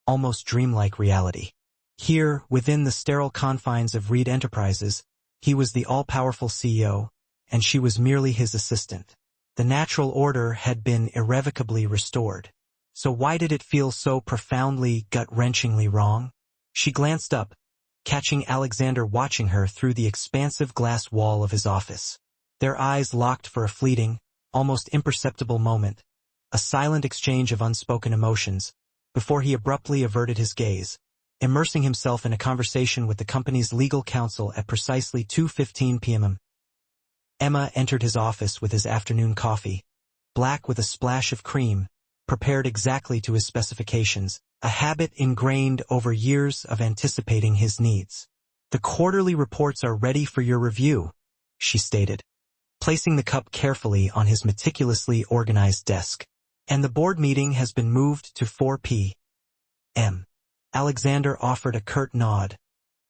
almost dreamlike reality. Here, within the sterile confines of Reed Enterprises, he was the all-powerful CEO, and she was merely his assistant. The natural order had been irrevocably restored. So why did it feel so profoundly, gut-wrenchingly wrong? She glanced up, catching Alexander watching her through the expansive glass wall of his office. Their eyes locked for a fleeting, almost imperceptible moment, a silent exchange of unspoken emotions, before he abruptly averted his gaze, immersing himself in a conversation with the company's legal counsel at precisely 2:15 p.m. Emma entered his office with his afternoon coffee, black with a splash of cream, prepared exactly to his specifications, a habit ingrained over years of anticipating his needs. "The quarterly reports are ready for your review," she stated, placing the cup carefully on his meticulously organized desk. "And the board meeting has been moved to 4 p.m. Alexander offered a curt nod,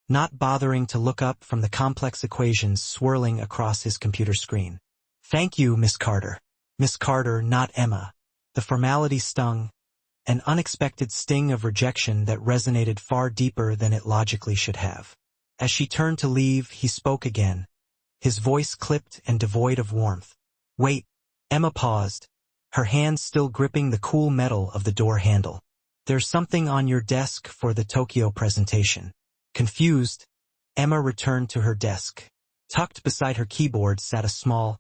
not bothering to look up from the complex equations swirling across his computer screen. "Thank you, Miss Carter." Miss Carter, not Emma. The formality stung, an unexpected sting of rejection that resonated far deeper than it logically should have. As she turned to leave, he spoke again, his voice clipped and devoid of warmth. "Wait." Emma paused, her hand still gripping the cool metal of the door handle. "There's something on your desk for the Tokyo presentation." Confused, Emma returned to her desk. Tucked beside her keyboard sat a small,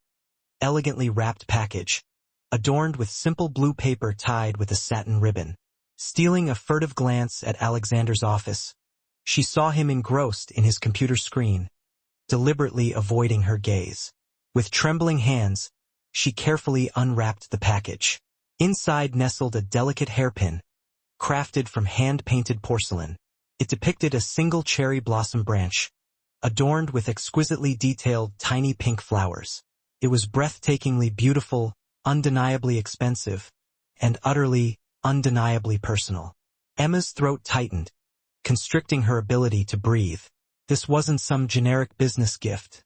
elegantly wrapped package, adorned with simple blue paper tied with a satin ribbon. Stealing a furtive glance at Alexander's office, she saw him engrossed in his computer screen, deliberately avoiding her gaze. With trembling hands, she carefully unwrapped the package. Inside nestled a delicate hairpin, crafted from hand-painted porcelain. It depicted a single cherry blossom branch, adorned with exquisitely detailed tiny pink flowers. It was breathtakingly beautiful, undeniably expensive, and utterly, undeniably personal. Emma's throat tightened, constricting her ability to breathe. This wasn't some generic business gift.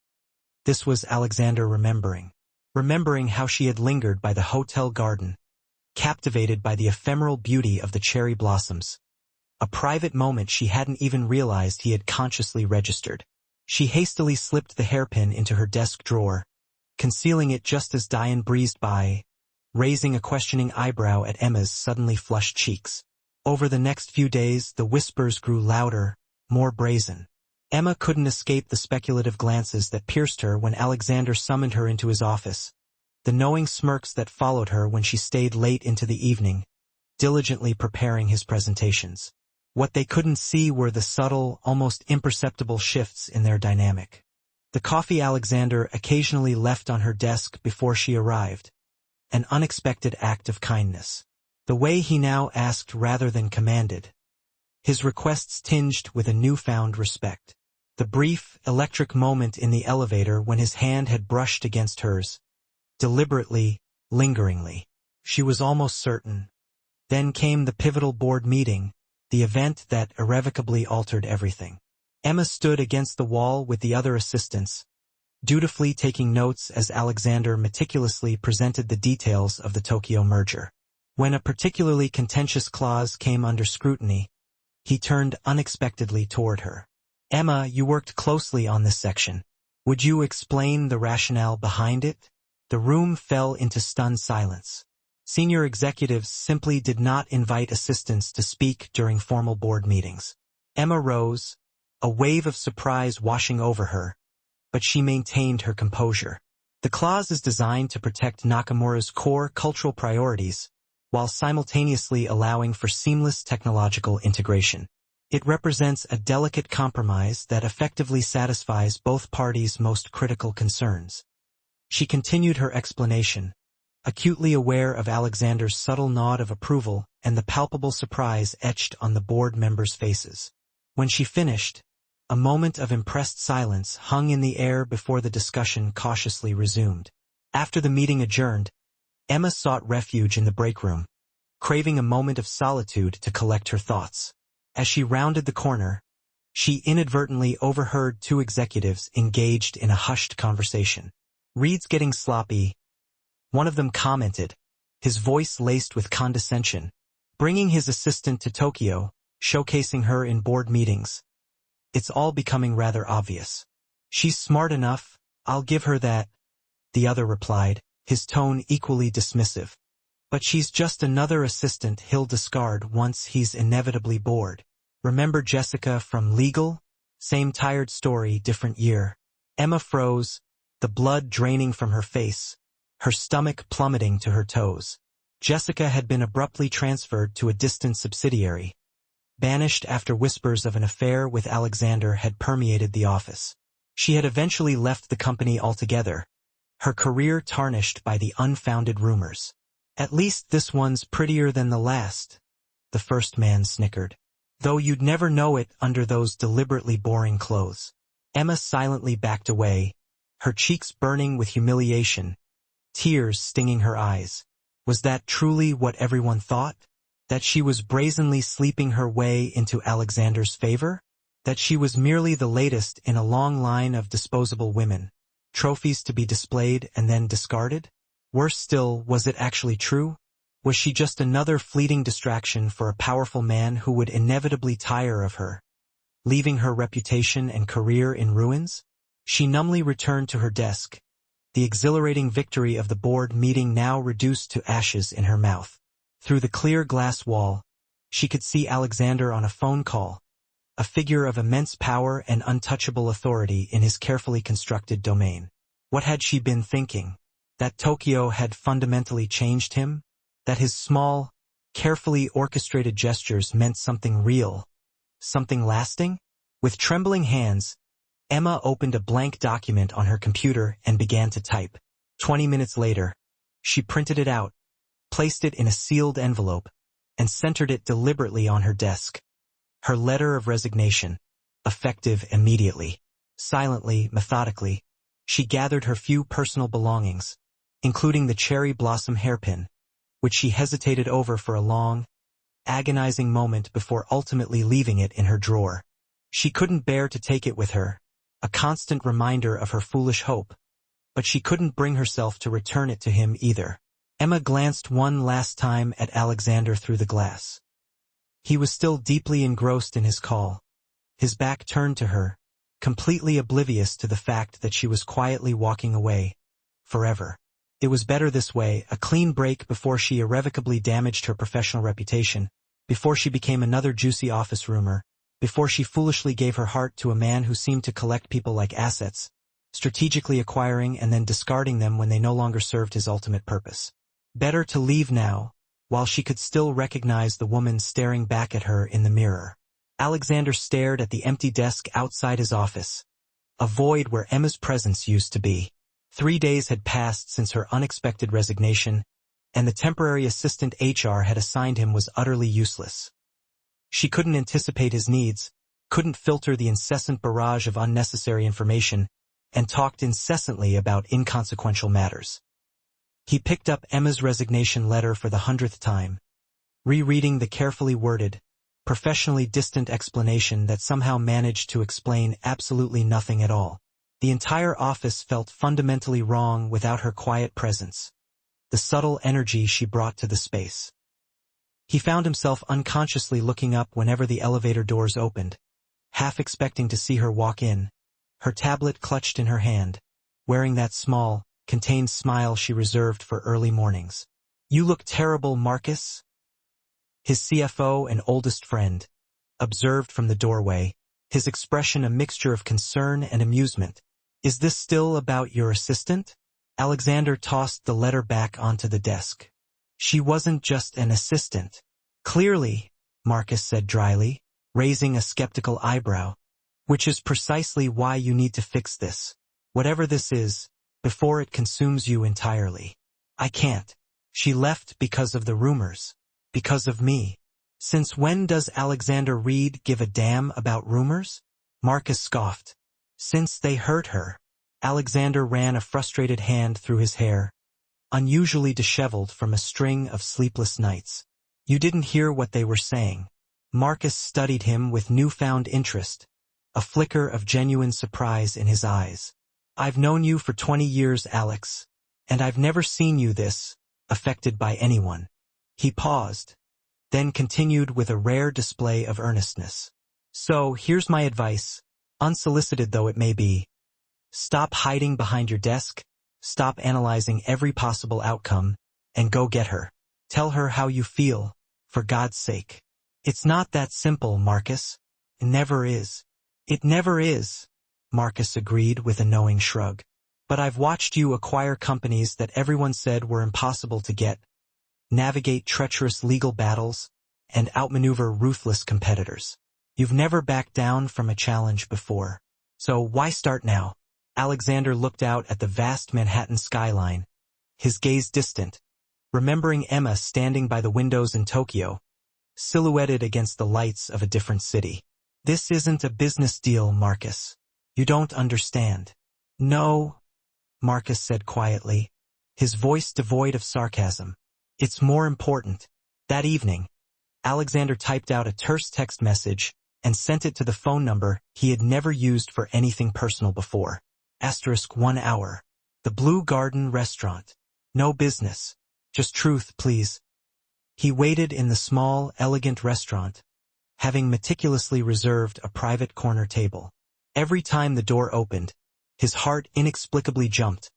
This was Alexander remembering how she had lingered by the hotel garden, captivated by the ephemeral beauty of the cherry blossoms. A private moment she hadn't even realized he had consciously registered. She hastily slipped the hairpin into her desk drawer, concealing it just as Diane breezed by, raising a questioning eyebrow at Emma's suddenly flushed cheeks. Over the next few days, the whispers grew louder, more brazen. Emma couldn't escape the speculative glances that pierced her when Alexander summoned her into his office, the knowing smirks that followed her when she stayed late into the evening, diligently preparing his presentations. What they couldn't see were the subtle, almost imperceptible shifts in their dynamic. The coffee Alexander occasionally left on her desk before she arrived, an unexpected act of kindness. The way he now asked rather than commanded, his requests tinged with a newfound respect. The brief, electric moment in the elevator when his hand had brushed against hers, deliberately, lingeringly. She was almost certain. Then came the pivotal board meeting, the event that irrevocably altered everything. Emma stood against the wall with the other assistants, dutifully taking notes as Alexander meticulously presented the details of the Tokyo merger. When a particularly contentious clause came under scrutiny, he turned unexpectedly toward her. "Emma, you worked closely on this section. Would you explain the rationale behind it?" The room fell into stunned silence. Senior executives simply did not invite assistants to speak during formal board meetings. Emma rose, a wave of surprise washing over her, but she maintained her composure. "The clause is designed to protect Nakamura's core cultural priorities, while simultaneously allowing for seamless technological integration. It represents a delicate compromise that effectively satisfies both parties' most critical concerns." She continued her explanation, acutely aware of Alexander's subtle nod of approval and the palpable surprise etched on the board members' faces. When she finished, a moment of impressed silence hung in the air before the discussion cautiously resumed. After the meeting adjourned, Emma sought refuge in the break room, craving a moment of solitude to collect her thoughts. As she rounded the corner, she inadvertently overheard two executives engaged in a hushed conversation. "Reed's getting sloppy," one of them commented, his voice laced with condescension. "Bringing his assistant to Tokyo, showcasing her in board meetings. It's all becoming rather obvious. She's smart enough, I'll give her that, the other replied, his tone equally dismissive. But she's just another assistant he'll discard once he's inevitably bored. Remember Jessica from Legal? Same tired story, different year. Emma froze, the blood draining from her face, her stomach plummeting to her toes. Jessica had been abruptly transferred to a distant subsidiary, banished after whispers of an affair with Alexander had permeated the office. She had eventually left the company altogether, her career tarnished by the unfounded rumors. At least this one's prettier than the last, the first man snickered. Though you'd never know it under those deliberately boring clothes. Emma silently backed away, her cheeks burning with humiliation, tears stinging her eyes. Was that truly what everyone thought? That she was brazenly sleeping her way into Alexander's favor? That she was merely the latest in a long line of disposable women, trophies to be displayed and then discarded? Worse still, was it actually true? Was she just another fleeting distraction for a powerful man who would inevitably tire of her, leaving her reputation and career in ruins? She numbly returned to her desk, the exhilarating victory of the board meeting now reduced to ashes in her mouth. Through the clear glass wall, she could see Alexander on a phone call, a figure of immense power and untouchable authority in his carefully constructed domain. What had she been thinking? That Tokyo had fundamentally changed him? That his small, carefully orchestrated gestures meant something real, something lasting? With trembling hands, Emma opened a blank document on her computer and began to type. 20 minutes later, she printed it out, placed it in a sealed envelope, and centered it deliberately on her desk. Her letter of resignation, effective immediately. Silently, methodically, she gathered her few personal belongings, including the cherry blossom hairpin, which she hesitated over for a long, agonizing moment before ultimately leaving it in her drawer. She couldn't bear to take it with her, a constant reminder of her foolish hope, but she couldn't bring herself to return it to him either. Emma glanced one last time at Alexander through the glass. He was still deeply engrossed in his call, his back turned to her, completely oblivious to the fact that she was quietly walking away, forever. It was better this way, a clean break before she irrevocably damaged her professional reputation, before she became another juicy office rumor, before she foolishly gave her heart to a man who seemed to collect people like assets, strategically acquiring and then discarding them when they no longer served his ultimate purpose. Better to leave now, while she could still recognize the woman staring back at her in the mirror. Alexander stared at the empty desk outside his office, a void where Emma's presence used to be. 3 days had passed since her unexpected resignation, and the temporary assistant HR had assigned him was utterly useless. She couldn't anticipate his needs, couldn't filter the incessant barrage of unnecessary information, and talked incessantly about inconsequential matters. He picked up Emma's resignation letter for the 100th time, rereading the carefully worded, professionally distant explanation that somehow managed to explain absolutely nothing at all. The entire office felt fundamentally wrong without her quiet presence, the subtle energy she brought to the space. He found himself unconsciously looking up whenever the elevator doors opened, half expecting to see her walk in, her tablet clutched in her hand, wearing that small, contained smile she reserved for early mornings. "You look terrible, Marcus," his CFO and oldest friend observed from the doorway, his expression a mixture of concern and amusement. "Is this still about your assistant?" Alexander tossed the letter back onto the desk. "She wasn't just an assistant." "Clearly," Marcus said dryly, raising a skeptical eyebrow. "Which is precisely why you need to fix this. Whatever this is, before it consumes you entirely." "I can't. She left because of the rumors. Because of me." "Since when does Alexander Reed give a damn about rumors?" Marcus scoffed. "Since they hurt her." Alexander ran a frustrated hand through his hair, unusually disheveled from a string of sleepless nights. "You didn't hear what they were saying." Marcus studied him with newfound interest, a flicker of genuine surprise in his eyes. "I've known you for 20 years, Alex, and I've never seen you this, affected by anyone." He paused, then continued with a rare display of earnestness. So, here's my advice, unsolicited though it may be. Stop hiding behind your desk, stop analyzing every possible outcome, and go get her. Tell her how you feel, for God's sake. It's not that simple, Marcus. It never is. It never is, Marcus agreed with a knowing shrug. But I've watched you acquire companies that everyone said were impossible to get, navigate treacherous legal battles, and outmaneuver ruthless competitors. You've never backed down from a challenge before. So why start now? Alexander looked out at the vast Manhattan skyline, his gaze distant, remembering Emma standing by the windows in Tokyo, silhouetted against the lights of a different city. This isn't a business deal, Marcus. You don't understand. No, Marcus said quietly, his voice devoid of sarcasm. It's more important. That evening, Alexander typed out a terse text message and sent it to the phone number he had never used for anything personal before. *1 hour. The Blue Garden Restaurant. No business. Just truth, please. He waited in the small, elegant restaurant, having meticulously reserved a private corner table. Every time the door opened, his heart inexplicably jumped,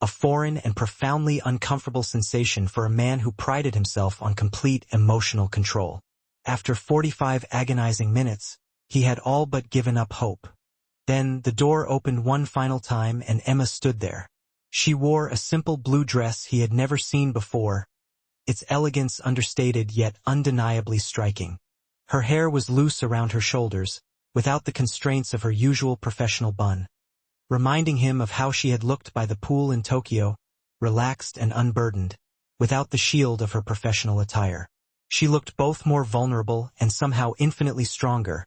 a foreign and profoundly uncomfortable sensation for a man who prided himself on complete emotional control. After 45 agonizing minutes, he had all but given up hope. Then the door opened one final time and Emma stood there. She wore a simple blue dress he had never seen before, its elegance understated yet undeniably striking. Her hair was loose around her shoulders, without the constraints of her usual professional bun, reminding him of how she had looked by the pool in Tokyo, relaxed and unburdened, without the shield of her professional attire. She looked both more vulnerable and somehow infinitely stronger,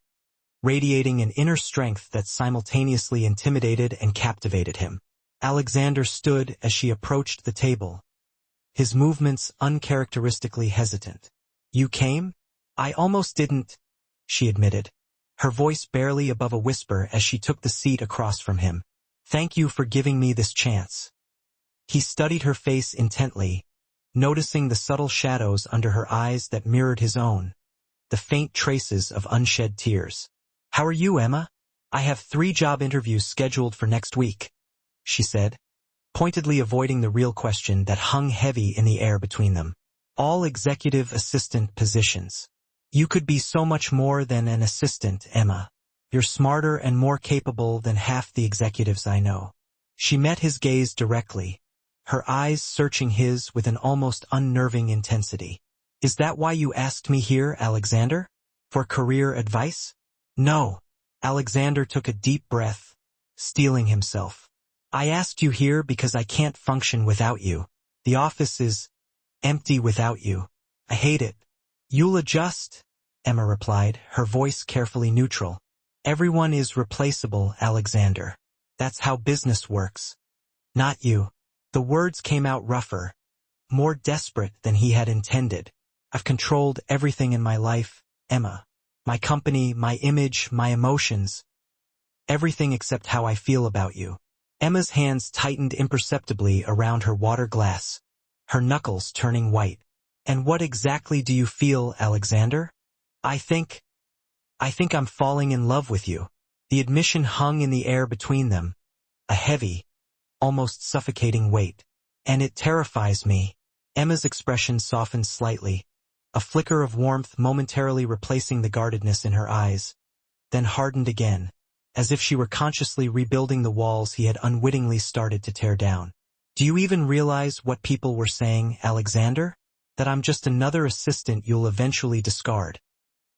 radiating an inner strength that simultaneously intimidated and captivated him. Alexander stood as she approached the table, his movements uncharacteristically hesitant. You came? I almost didn't, she admitted, her voice barely above a whisper as she took the seat across from him. Thank you for giving me this chance. He studied her face intently, noticing the subtle shadows under her eyes that mirrored his own, the faint traces of unshed tears. How are you, Emma? I have 3 job interviews scheduled for next week, she said, pointedly avoiding the real question that hung heavy in the air between them. All executive assistant positions. You could be so much more than an assistant, Emma. You're smarter and more capable than half the executives I know. She met his gaze directly, her eyes searching his with an almost unnerving intensity. Is that why you asked me here, Alexander? For career advice? No. Alexander took a deep breath, steeling himself. I asked you here because I can't function without you. The office is empty without you. I hate it. You'll adjust, Emma replied, her voice carefully neutral. Everyone is replaceable, Alexander. That's how business works. Not you. The words came out rougher, more desperate than he had intended. I've controlled everything in my life, Emma. My company, my image, my emotions. Everything except how I feel about you. Emma's hands tightened imperceptibly around her water glass, her knuckles turning white. And what exactly do you feel, Alexander? I think I'm falling in love with you. The admission hung in the air between them, a heavy, almost suffocating weight. And it terrifies me. Emma's expression softened slightly, a flicker of warmth momentarily replacing the guardedness in her eyes, then hardened again, as if she were consciously rebuilding the walls he had unwittingly started to tear down. Do you even realize what people were saying, Alexander? That I'm just another assistant you'll eventually discard.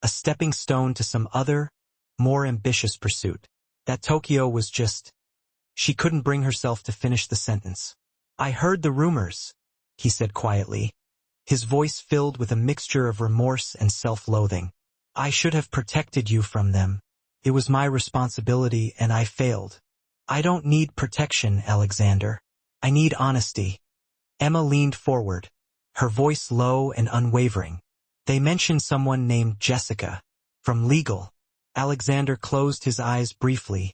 A stepping stone to some other, more ambitious pursuit. That Tokyo was just... She couldn't bring herself to finish the sentence. I heard the rumors, he said quietly, his voice filled with a mixture of remorse and self-loathing. I should have protected you from them. It was my responsibility and I failed. I don't need protection, Alexander. I need honesty. Emma leaned forward, her voice low and unwavering. They mentioned someone named Jessica, from legal. Alexander closed his eyes briefly,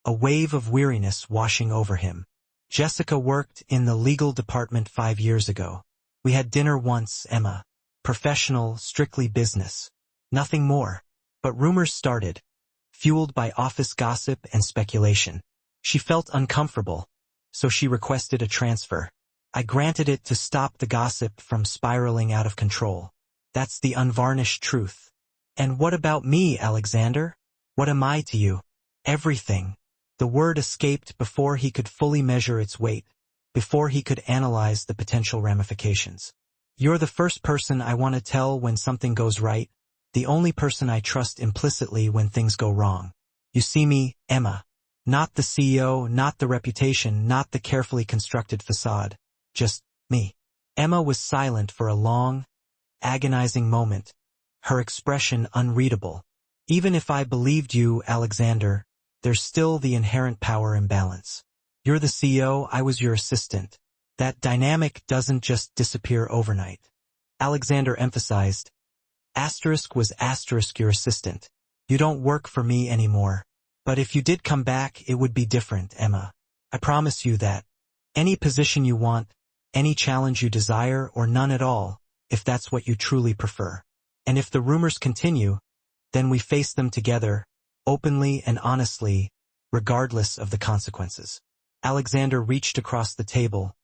a wave of weariness washing over him. Jessica worked in the legal department 5 years ago. We had dinner once, Emma. Professional, strictly business. Nothing more. But rumors started, fueled by office gossip and speculation. She felt uncomfortable, so she requested a transfer. I granted it to stop the gossip from spiraling out of control. That's the unvarnished truth. And what about me, Alexander? What am I to you? Everything. The word escaped before he could fully measure its weight, before he could analyze the potential ramifications. You're the first person I want to tell when something goes right, the only person I trust implicitly when things go wrong. You see me, Emma. Not the CEO, not the reputation, not the carefully constructed facade. Just me. Emma was silent for a long, agonizing moment, her expression unreadable. Even if I believed you, Alexander, there's still the inherent power imbalance. You're the CEO, I was your assistant. That dynamic doesn't just disappear overnight. Alexander emphasized, asterisk was asterisk your assistant. You don't work for me anymore. But if you did come back, it would be different, Emma. I promise you that. Any position you want, any challenge you desire, or none at all, if that's what you truly prefer. And if the rumors continue, then we face them together, openly and honestly, regardless of the consequences. Alexander reached across the table,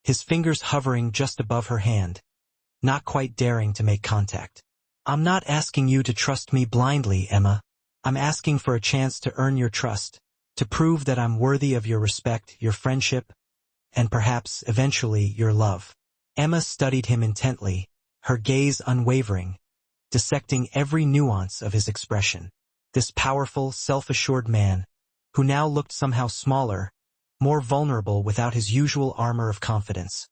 his fingers hovering just above her hand, not quite daring to make contact. I'm not asking you to trust me blindly, Emma. I'm asking for a chance to earn your trust, to prove that I'm worthy of your respect, your friendship, and perhaps, eventually, your love. Emma studied him intently, her gaze unwavering, dissecting every nuance of his expression. This powerful, self-assured man, who now looked somehow smaller, more vulnerable without his usual armor of confidence,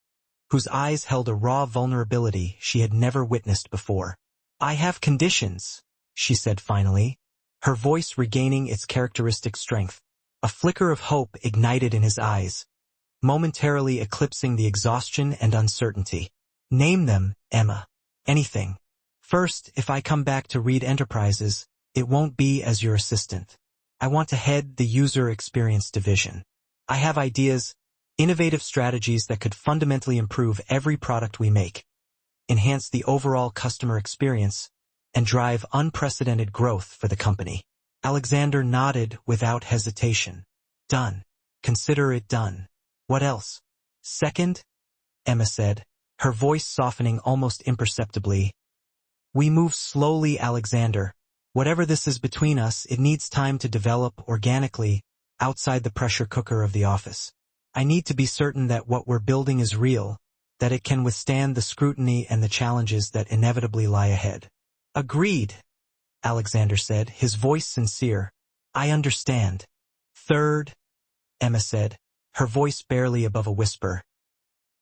whose eyes held a raw vulnerability she had never witnessed before. I have conditions, she said finally, her voice regaining its characteristic strength. A flicker of hope ignited in his eyes, momentarily eclipsing the exhaustion and uncertainty. Name them, Emma. Anything. First, if I come back to Reed Enterprises, it won't be as your assistant. I want to head the user experience division. I have ideas, innovative strategies that could fundamentally improve every product we make, enhance the overall customer experience, and drive unprecedented growth for the company. Alexander nodded without hesitation. Done. Consider it done. What else? Second, Emma said, her voice softening almost imperceptibly. We move slowly, Alexander. Whatever this is between us, it needs time to develop organically, outside the pressure cooker of the office. I need to be certain that what we're building is real, that it can withstand the scrutiny and the challenges that inevitably lie ahead. Agreed, Alexander said, his voice sincere. I understand. Third, Emma said, her voice barely above a whisper.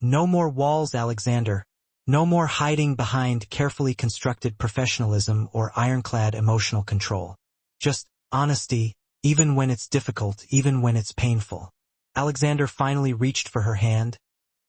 No more walls, Alexander. No more hiding behind carefully constructed professionalism or ironclad emotional control. Just honesty, even when it's difficult, even when it's painful. Alexander finally reached for her hand,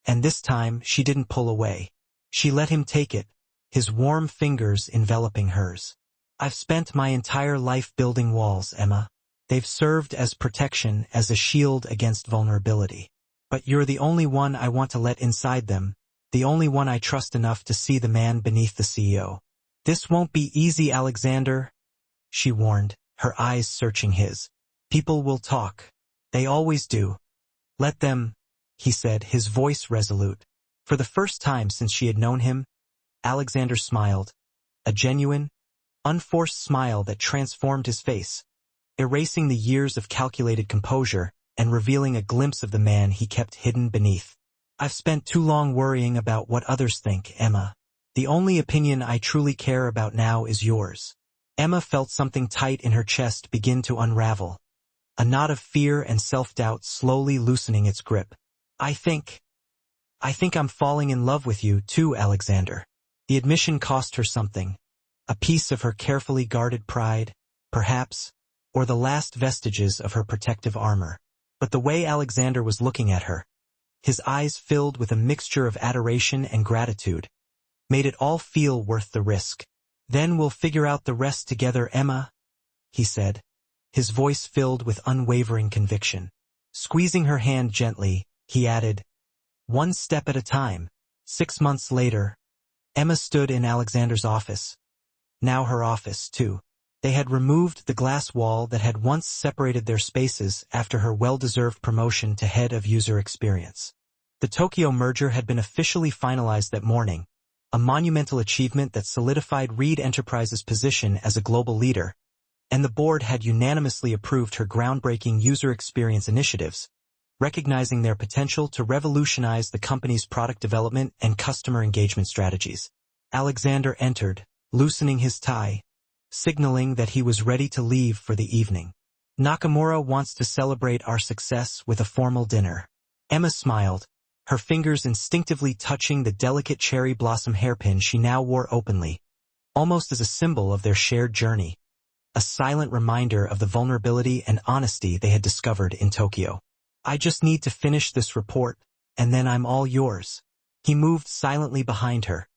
and this time she didn't pull away. She let him take it, his warm fingers enveloping hers. I've spent my entire life building walls, Emma. They've served as protection, as a shield against vulnerability. But you're the only one I want to let inside them, the only one I trust enough to see the man beneath the CEO. This won't be easy, Alexander, she warned, her eyes searching his. People will talk. They always do. Let them, he said, his voice resolute. For the first time since she had known him, Alexander smiled, a genuine, unforced smile that transformed his face, erasing the years of calculated composure and revealing a glimpse of the man he kept hidden beneath. I've spent too long worrying about what others think, Emma. The only opinion I truly care about now is yours. Emma felt something tight in her chest begin to unravel, a knot of fear and self-doubt slowly loosening its grip. I think I'm falling in love with you too, Alexander. The admission cost her something, a piece of her carefully guarded pride, perhaps, or the last vestiges of her protective armor. But the way Alexander was looking at her, his eyes filled with a mixture of adoration and gratitude, made it all feel worth the risk. Then we'll figure out the rest together, Emma, he said, his voice filled with unwavering conviction. Squeezing her hand gently, he added, one step at a time. 6 months later, Emma stood in Alexander's office. Now her office, too. They had removed the glass wall that had once separated their spaces after her well-deserved promotion to head of user experience. The Tokyo merger had been officially finalized that morning, a monumental achievement that solidified Reed Enterprises' position as a global leader, and the board had unanimously approved her groundbreaking user experience initiatives, recognizing their potential to revolutionize the company's product development and customer engagement strategies. Alexander entered, loosening his tie, signaling that he was ready to leave for the evening. Nakamura wants to celebrate our success with a formal dinner. Emma smiled, her fingers instinctively touching the delicate cherry blossom hairpin she now wore openly, almost as a symbol of their shared journey, a silent reminder of the vulnerability and honesty they had discovered in Tokyo. I just need to finish this report, and then I'm all yours. He moved silently behind her,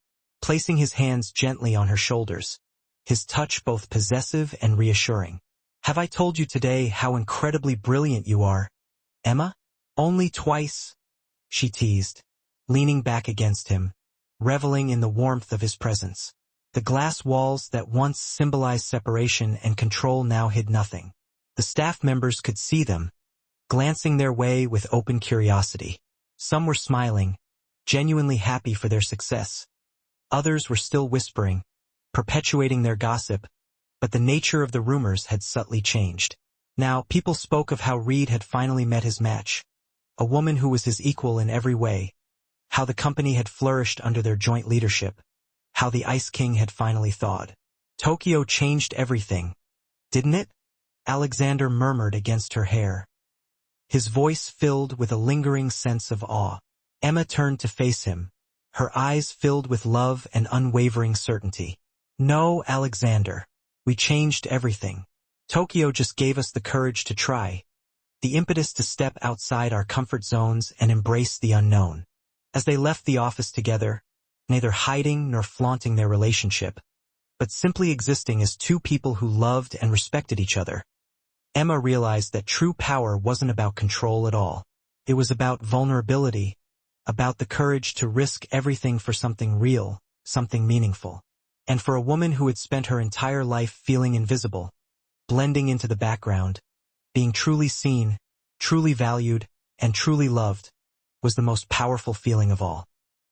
placing his hands gently on her shoulders, his touch both possessive and reassuring. Have I told you today how incredibly brilliant you are, Emma? Only twice, she teased, leaning back against him, reveling in the warmth of his presence. The glass walls that once symbolized separation and control now hid nothing. The staff members could see them, glancing their way with open curiosity. Some were smiling, genuinely happy for their success. Others were still whispering, perpetuating their gossip, but the nature of the rumors had subtly changed. Now, people spoke of how Reed had finally met his match, a woman who was his equal in every way, how the company had flourished under their joint leadership, how the Ice King had finally thawed. Tokyo changed everything, didn't it? Alexander murmured against her hair, his voice filled with a lingering sense of awe. Emma turned to face him, her eyes filled with love and unwavering certainty. No, Alexander. We changed everything. Tokyo just gave us the courage to try, the impetus to step outside our comfort zones and embrace the unknown. As they left the office together, neither hiding nor flaunting their relationship, but simply existing as two people who loved and respected each other, Emma realized that true power wasn't about control at all. It was about vulnerability, about the courage to risk everything for something real, something meaningful. And for a woman who had spent her entire life feeling invisible, blending into the background, being truly seen, truly valued, and truly loved, was the most powerful feeling of all.